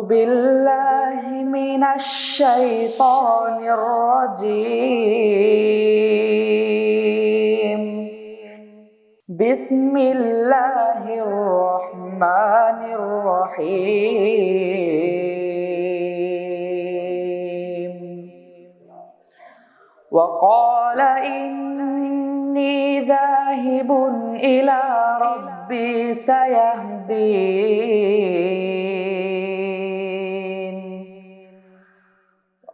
بالله من الشيطان الرجيم بسم الله الرحمن الرحيم وقال إني ذاهب إلى ربي سيهدين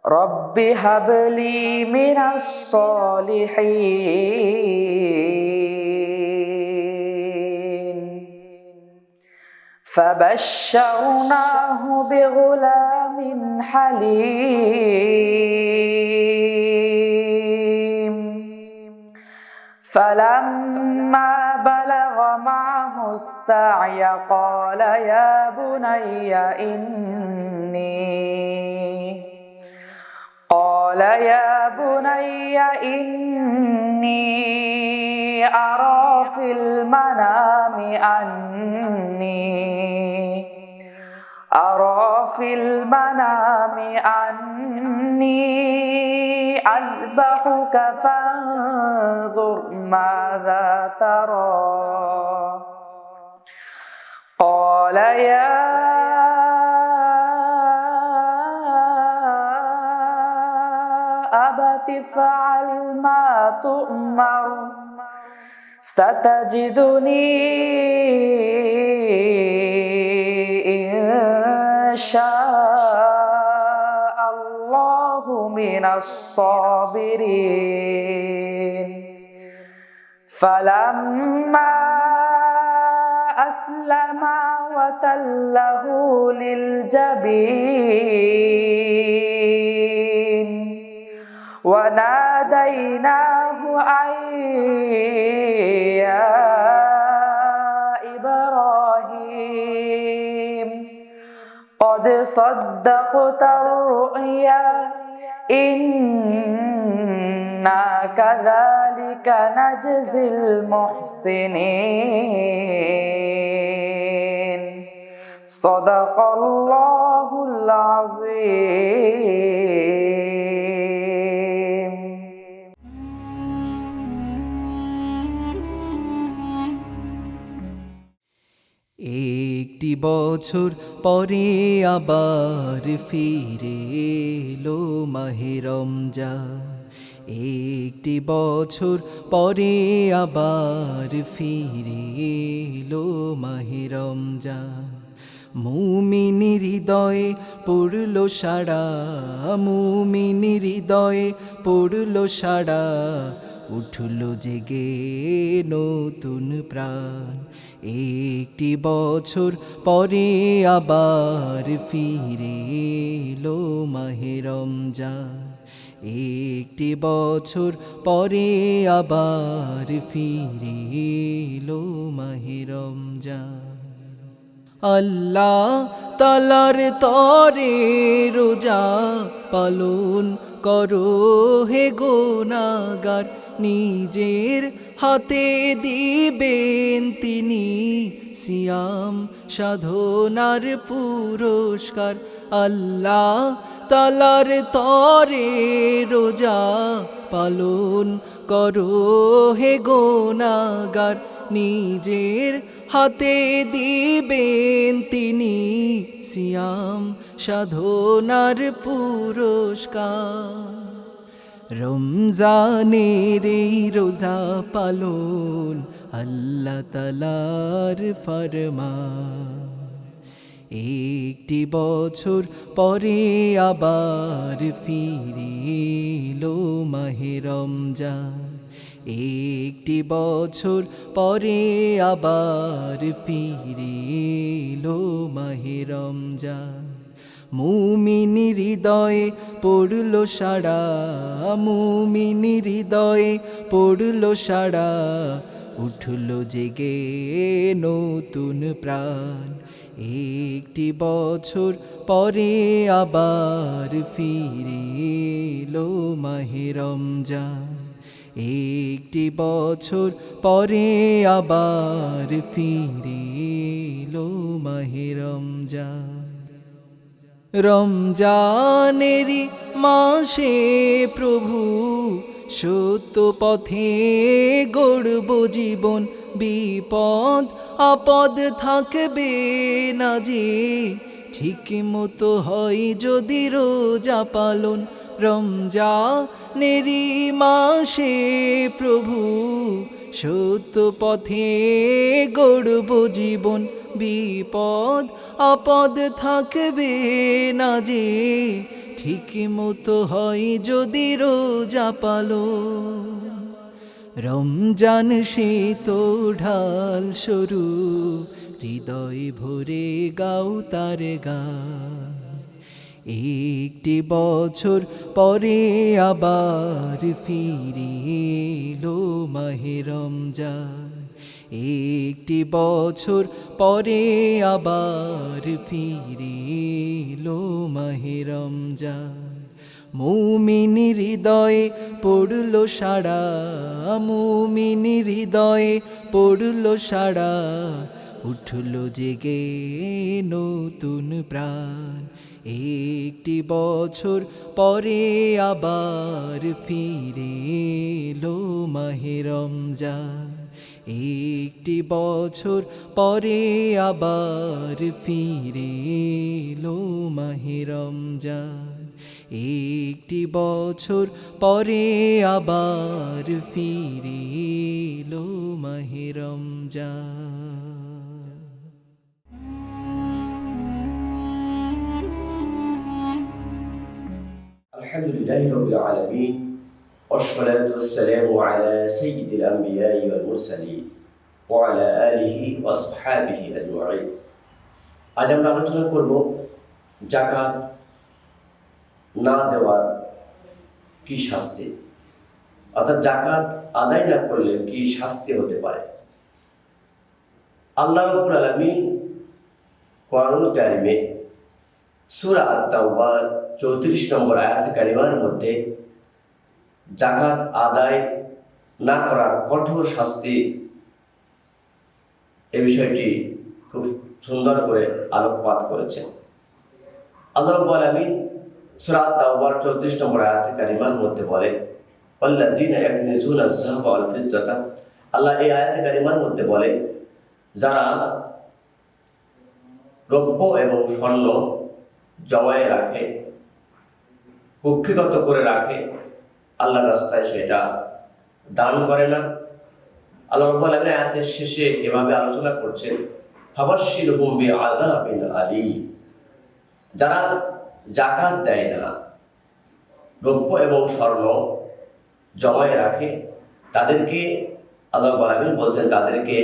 رب هب لي من الصالحين فبشرناه بغلام حليم فلما بلغ معه السعي قال يا بني إني أرى في المنام أني أذبحك فانظر ماذا ترى قال يا أبت افعل ما تؤمر ستجدني إن شاء الله من الصابرين فلما أسلما وتله للجبين وناديناه أن يا إبراهيم قد صدقت الرؤيا إنا كذلك نجزي المحسنين صدق الله العظيم একটি বছর পরে আবার ফিরে এলো মাহে রমজান একটি বছর পরে আবার ফিরে এলো মাহে রমজান মুমিন হৃদয়ে পড়লো সাড়া মুমিন হৃদয়ে পড়লো সাড়া উঠলো জেগে নতুন প্রাণ একটি বছর পরে আবার ফিরে এলো মাহে রমজান একটি বছর পরে আবার ফিরে এলো মাহে রমজান আল্লাহ তাআলার তরে রোজা পালন করো হে গুনাহগার নিজের হাতে দিবেন তিনি সিয়াম সাধনার পুরস্কার আল্লাহ তাআলার তরে রোজা পালন করো হে গুনাহগার নিজের হাতে দিবেন তিনি সিয়াম সাধনার পুরস্কার রমজানের এই রোজা পালন আল্লাহ তাআলার ফরমান একটি বছর পরে আবার ফিরে এলো মাহে রমজান একটি বছর পরে আবার ফিরে এলো মাহে রমজান মুমিন হৃদয়ে পড়লো সাড়া মুমিন হৃদয়ে পড়লো সাড়া উঠলো জেগে নতুন প্রাণ একটি বছর পরে আবার ফিরে এলো মাহে রমজান একটি বছর পরে আবার ফিরে এলো মাহে রমজান রমজানেরই মাসে প্রভু সত্য পথে গড়ব জীবন, বিপদ আপদ থাকবে না যে, ঠিক মতো হয় যদি রোজা পালন। রমজানেরই মাসে প্রভু সত্য পথে গড়ব জীবন, বিপদ আপদ থাকবে না যে, ঠিক মতো হয় যদি রোজা পালন। রমজান সে তো ঢাল সরু, হৃদয় ভরে গাও তার গান। একটি বছর পরে আবার ফিরে এলো মাহে রমজান, একটি বছর পরে আবার ফিরে এলো মাহে রমজান। মুমিন হৃদয়ে পড়লো সাড়া, মুমিন হৃদয়ে পড়লো সাড়া, উঠলো জেগে নতুন প্রাণ। একটি বছর পরে আবার ফিরে এলো মাহে রমজান, একটি বছর পরে আবার ফিরে এলো মাহে রমজান, একটি বছর পরে আবার ফিরে এলো মাহে রমজান। الحمد لله رب العالمين والصلاة والسلام على سيد الأنبياء والمرسلين وعلى آله وأصحابه أجمعين। আজ আমরা আলোচনা করব যাকাত না দেওয়ার কি শাস্তি, অর্থাৎ যাকাত আদায় না করলে কি শাস্তি হতে পারে। আল্লাহ রাব্বুল আলামিন কোরআনুল কারীমে সূরা আত-তাওবার 34 নম্বর আয়াতে কারিমার মধ্যে যাকাত আদায় না করার কঠোর শাস্তি এই বিষয়টি খুব সুন্দর করে আলোকপাত করেছেন। আল্লাহ রাব্বুল আলামিন সূরা আত-তাওবার 34 নম্বর আয়াতে কারিমার মধ্যে বলে, ওয়াল্লাযীনা ইয়াকনিজুনা আয-যাহাবা ওয়াল ফিদ্দাতা, আল্লাহ এই আয়াতে কারিমার মধ্যে বলে, যারা রৌপ্য এবং স্বর্ণ জমায়ে রাখে, কক্ষিগত করে রাখে, আল্লাহর রাস্তায় সেটা দান করে না। আল্লাহ রাব্বুল আলামিন আয়াতের শেষে এভাবে আলোচনা করছেন, ফাবাশশিরহুম বিআযাবিন আলীম, যারা যাকাত দেয় না, রৌপ্য এবং স্বর্ণ জমায়ে রাখে, তাদেরকে আল্লাহ রাব্বুল আলামিন বলছেন তাদেরকে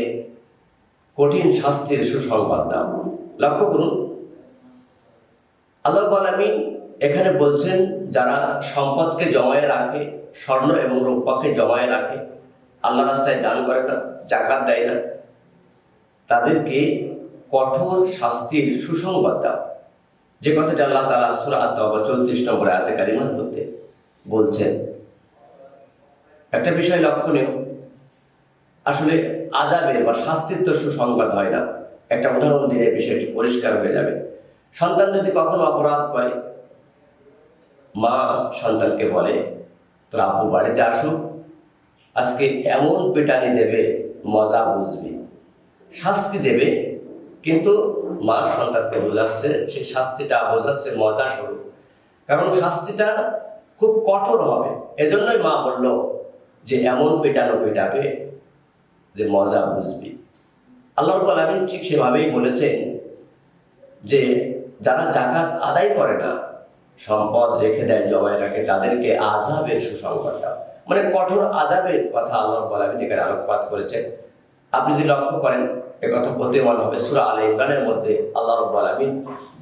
কঠিন শাস্তির সুসংবাদ দাও। লক্ষ্য করুন, আল্লাহ রাব্বুল আলামিন এখানে বলছেন যারা সম্পদকে জমায়ে রাখে, স্বর্ণ এবং রৌপ্যকে জমায়ে রাখে, আল্লাহ রাস্তায় দান করে না, যাকাত দেয় না, তাদেরকে কঠোর শাস্তির সুসংবাদ দাও। যে কথাটা আল্লাহ তাআলা সূরা আত-তাওবা 34 নম্বর আয়াতে কারিমার মধ্যে বলছেন। একটা বিষয় লক্ষণীয়, আসলে আযাবের বা শাস্তির তো সুসংবাদ হয় না। একটা উদাহরণ দিলে বিষয়টি পরিষ্কার হয়ে যাবে। সন্তান যদি কখনো অপরাধ করে, মা সন্তানকে বলে, তোর আব্বু বাড়িতে আসুক, আজকে এমন পেটানি দেবে মজা বুঝবি, শাস্তি দেবে, কিন্তু মা সন্তানকে বোঝাচ্ছে সেই শাস্তিটা বোঝাচ্ছে মজা স্বরূপ, কারণ শাস্তিটা খুব কঠোর হবে। এজন্যই মা বলল যে এমন পেটানো পেটাবে যে মজা বুঝবি। আল্লাহ রাব্বুল আলামিন ঠিক সেভাবেই বলেছেন যে যারা যাকাত আদায় করে না, সম্পদ রেখে দেয়, জমায় রাখে, তাদেরকে আযাবের সুসংবাদ দাও। মানে কঠোর আযাবের কথা আল্লাহ রাব্বুল আলামিন এখানে আলোকপাত করেছেন। আপনি যদি লক্ষ্য করেন, একথা প্রতীয়মান হবে সূরা আলে ইমরানের মধ্যে আল্লাহ রাব্বুল আলামিন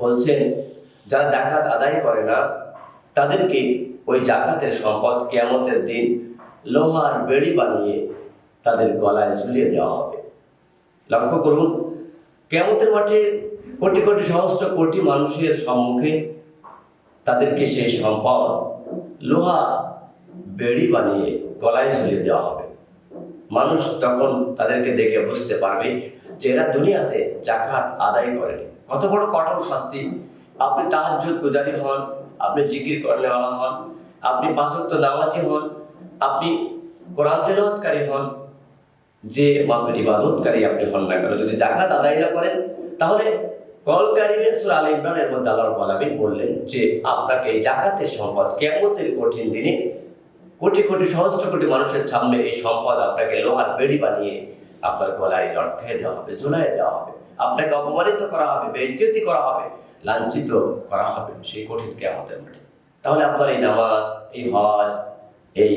বলছেন যারা যাকাত আদায় করে না, তাদেরকে ওই যাকাতের সম্পদ কিয়ামতের দিন লোহার বেড়ি বানিয়ে তাদের গলায় ঝুলিয়ে দেওয়া হবে। লক্ষ্য করুন, কিয়ামতের মাঠে কোটি কোটি সহস্র কোটি মানুষের সম্মুখে তাদেরকে সেই সম্পদ লোহা বেড়ি বানিয়ে গলায় ঝুলিয়ে দেওয়া হবে। মানুষ তখন তাদেরকে দেখে বুঝতে পারবে যে এরা দুনিয়াতে যাকাত আদায় করেনি। কত বড় কঠোর শাস্তি আপনি তাহাজ্জুদ গুজারি হন, আপনি জিকির করনেওয়ালা হন, আপনি পাঁচ ওয়াক্ত নামাজি হন, আপনি কোরআন তেলাওয়াতকারী হন, যে মাত্র ইবাদতকারী আপনি হন না কেন, যদি জাকাত আদায় না করেন, তাহলে কোরআন কারীমের সূরা আলে ইমরানের মধ্যে আল্লাহ রাব্বুল আলামিন বললেন যে আপনাকে এই জাকাতের সম্পদ কিয়ামতের কঠিন দিনে কোটি কোটি সহস্র কোটি মানুষের সামনে এই সম্পদ আপনাকে লোহার বেড়ি বানিয়ে আপনার গলায় লটকায় দেওয়া হবে, ঝুলায় দেওয়া হবে, আপনাকে অপমানিত করা হবে, বেইজ্জতি করা হবে, লাঞ্ছিত করা হবে সেই কঠিন কিয়ামতের মাঠে। তাহলে আপনার এই নামাজ, এই হজ, এই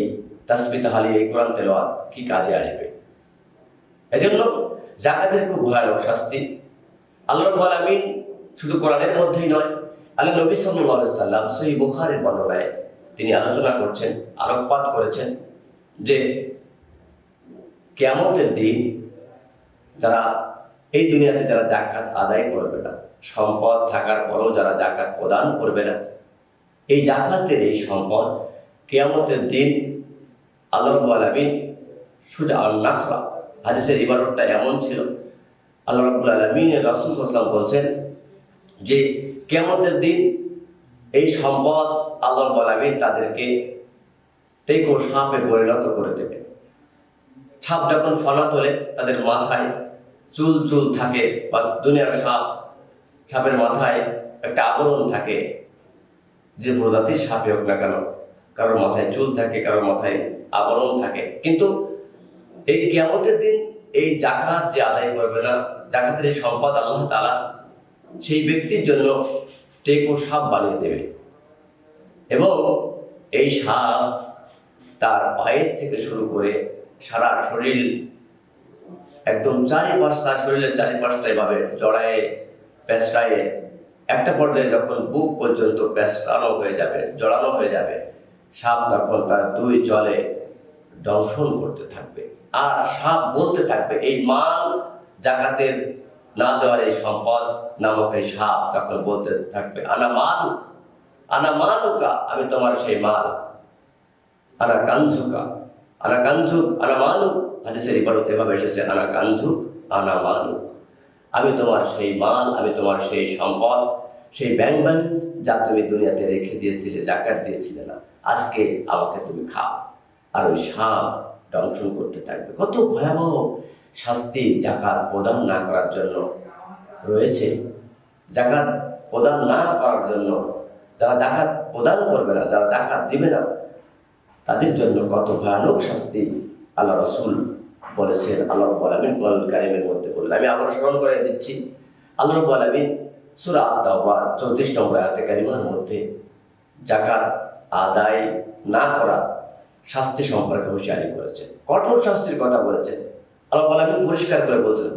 তাসবিহ তাহলিল, এই কোরআন তেলাওয়াত কি কাজে আসবে? এজন্য জাকাতের খুব ভয়ানক শাস্তি। আল্লাহ রাব্বুল আলামিন শুধু কোরআনের মধ্যেই নয়, আল্লাহ নবী সাল্লাল্লাহু আলাইহি সাল্লাম সহিহ বুখারীর বর্ণনায় তিনি আলোচনা করছেন, আলোকপাত করেছেন যে কিয়ামতের দিন যারা এই দুনিয়াতে যারা জাকাত আদায় করবে না, সম্পদ থাকার পরেও যারা জাকাত প্রদান করবে না, এই জাকাতের এই সম্পদ কিয়ামতের দিন আল্লাহ রাব্বুল আলামিন শুধু আল-নাসরা, হাদিসের ইবারতটা এমন ছিল, আল্লাহ রাব্বুল আলামিনের রাসূল সাল্লাল্লাহু আলাইহি ওয়াসাল্লাম বলছেন যে কিয়ামতের দিন এই সম্পদ আল্লাহ রাব্বুল আলামিন তাদেরকে টেকো সাপে পরিণত করে দেবে। সাপ যখন ফনা তোলে তাদের মাথায় চুল চুল থাকে, বা দুনিয়ার সাপের মাথায় একটা আবরণ থাকে, যে প্রজাতির সাপই হোক না কেন, কারোর মাথায় চুল থাকে, কারোর মাথায় আবরণ থাকে। কিন্তু এই কিয়ামতের দিন এই জাকাত যে আদায় করবে না, জাকাতের এই সম্পদ আল্লাহ তাআলা সেই ব্যক্তির জন্য টেকো সাপ বানিয়ে দেবে, এবং এই সাপ তার পায়ের থেকে শুরু করে সারা শরীর একদম শরীরের চারিপাশটা এভাবে জড়ায়ে পেঁচড়ায়ে একটা পর্যায়ে যখন বুক পর্যন্ত পেঁচড়ানো হয়ে যাবে, জড়ানো হয়ে যাবে, সাপ তখন তার দুই জলে দংশন করতে থাকবে। আর সাপ বলতে থাকবে, এই মাল জাকাতের না দেওয়ার এই সম্পদ নামক এই সাপ তখন বলতে থাকবে, আনা মালুক, আনা মালুকা, আমি তোমার সেই মাল, আনা কানজুকা, আনা কানজুক, আনা মালুক। হাদিসের ইবারত এভাবে এসেছে, আনা কানজুক, আনা মালুক, আমি তোমার সেই মাল, আমি তোমার সেই সম্পদ, সেই ব্যাংক ব্যালেন্স যা তুমি দুনিয়াতে রেখে দিয়েছিলে, জাকাত দিয়েছিলে না, আজকে আমাকে তুমি খাও। আর ওই সাপ দংশন করতে থাকবে। কত ভয়াবহ শাস্তি জাকাত প্রদান না করার জন্য রয়েছে। জাকাত প্রদান না করার জন্য, যারা জাকাত প্রদান করবে না, যারা জাকাত দিবে না, তাদের জন্য কত ভয়ানক শাস্তি আল্লাহ রাসূল বলেছেন। আল্লাহ রাব্বুল আলামিন কোরআন কারীমের মধ্যে বললেন, আমি আবার স্মরণ করে দিচ্ছি, আল্লাহ রাব্বুল আলামিন সূরা আত-তাওবা 34 নম্বর আয়াতে কারিমার মধ্যে জাকাত আদায় না করা শাস্তি সম্পর্কে হুঁশিয়ারি করেছেন, কঠোর শাস্তির কথা বলেছেন। আল্লাহ রাব্বুল আলামিন পরিষ্কার করে বলছেন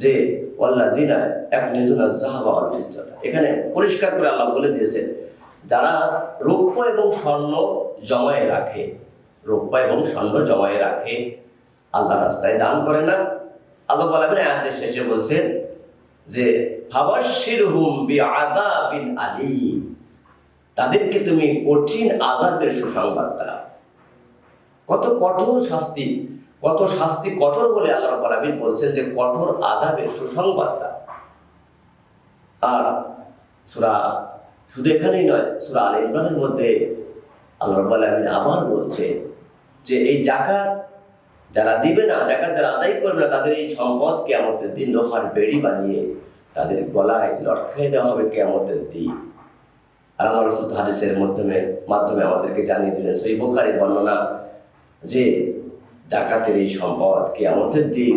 যে ওয়াল্লাযিনা ইয়াকনিজুনা যাহাবা ওয়াল ফিদ্দাতা, এখানে পরিষ্কার করে আল্লাহ বলে দিয়েছেন, যারা রৌপ্য এবং স্বর্ণ জমায়ে রাখে, রৌপ্য এবং স্বর্ণ জমায়ে রাখে, আল্লাহ রাস্তায় দান করে না, আল্লাহ রাব্বুল আলামিন আয়াতের শেষে বলছেন যে ফাবাশশিরহুম বিআযাবিন আলীম, তাদেরকে তুমি কঠিন আযাবের সুসংবাদ দাও। কত কঠোর শাস্তি, কত শাস্তি কঠোর বলে আল্লাহ রাব্বুল আলামিন বলছেন যে কঠোর আযাবের সুসংবাদ দাও। আর শুধু এখানেই নয়, সূরা আলে ইমরানের মধ্যে আল্লাহ রাব্বুল আলামিন আবার বলছে যে এই জাকাত যারা দিবে না, জাকাত যারা আদায় করবে না, তাদের এই সম্পদ কিয়ামতের দিন লোহার বেড়ি বানিয়ে তাদের গলায় লটকায় দেওয়া হবে কিয়ামতের দিন। আর আল্লাহ রাসূল হাদিসের মাধ্যমে আমাদেরকে জানিয়ে দিলেন, সহিহ বুখারীর বর্ণনা, যে জাকাতের এই সম্পদ কিয়ামতের দিন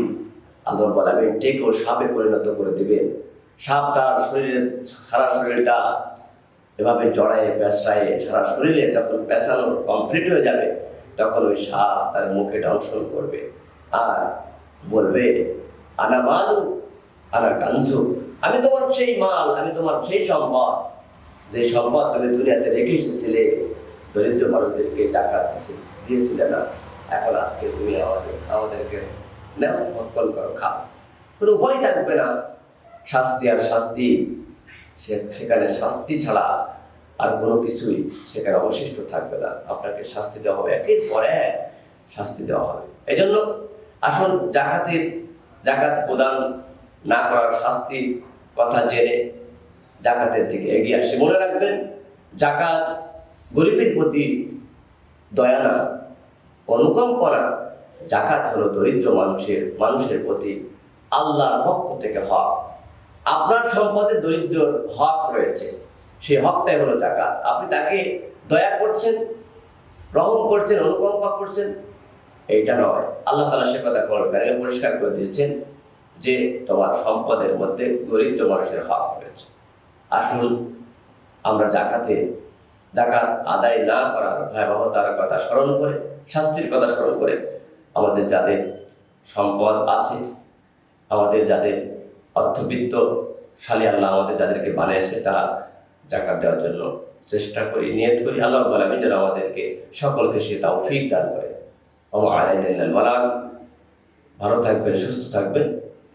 আল্লাহ রাব্বুল আলামিন টেকো সাপে পরিণত করে দিবেন। সাপ তার সারা শরীরটা এভাবে জড়ায়ে পেঁচড়ায়ে সারা শরীরে যখন পেঁচানো কমপ্লিট হয়ে যাবে, তখন ওই সাপ তার মুখে দংশন করবে আর বলবে, আনা মালুক, আনা কানজুক, আমি তোমার সেই মাল, আমি তোমার সেই সম্পদ, যে সম্পদ তুমি দুনিয়াতে রেখে এসেছিলে, দরিদ্র মানুষদেরকে জাকাত দিয়েছিলে না, এখন আজকে তুমি আমাদেরকে নাও, ভক্ষণ করো, খাও। কোনো উপায় থাকবে না, শাস্তি আর শাস্তি, সেখানে শাস্তি ছাড়া আর কোনো কিছুই সেখানে অবশিষ্ট থাকবে না। আপনাকে শাস্তি দেওয়া হবে, একের পর এক শাস্তি দেওয়া হবে। এই জন্য আসল জাকাত প্রদান না করার শাস্তির কথা জেনে জাকাতের দিকে এগিয়ে আসে। মনে রাখবেন, জাকাত গরিবের প্রতি দয়া না, অনুকম্পা না। জাকাত হলো দরিদ্র মানুষের প্রতি আল্লাহর পক্ষ থেকে হক। আপনার সম্পদে দরিদ্রর হক রয়েছে, সেই হকটাই হলো জাকাত। আপনি তাকে দয়া করছেন, রহম করছেন, অনুকম্পা করছেন, এইটা নয়। আল্লাহ তাআলা সে কথা কোরআনে পরিষ্কার করে দিয়েছেন যে তোমার সম্পদের মধ্যে দরিদ্র মানুষের হক রয়েছে। আসুন আমরা জাকাত আদায় না করার ভয়াবহতার কথা স্মরণ করে, শাস্তির কথা স্মরণ করে, আমাদের যাদের সম্পদ আছে, আমাদের যাদের অর্থবিত্তশালী আল্লাহ আমাদের যাদেরকে বানিয়েছে, তারা জাকাত দেওয়ার জন্য চেষ্টা করি, নিয়ত করি। আল্লাহ রাব্বুল আলামিন যেন আমাদেরকে সকলকে সে তৌফিক দান করে। ভালো থাকবেন, সুস্থ থাকবেন।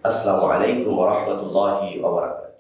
আসসালামু আলাইকুম ওয়া রাহমাতুল্লাহি ওয়া বারাকাতুহু।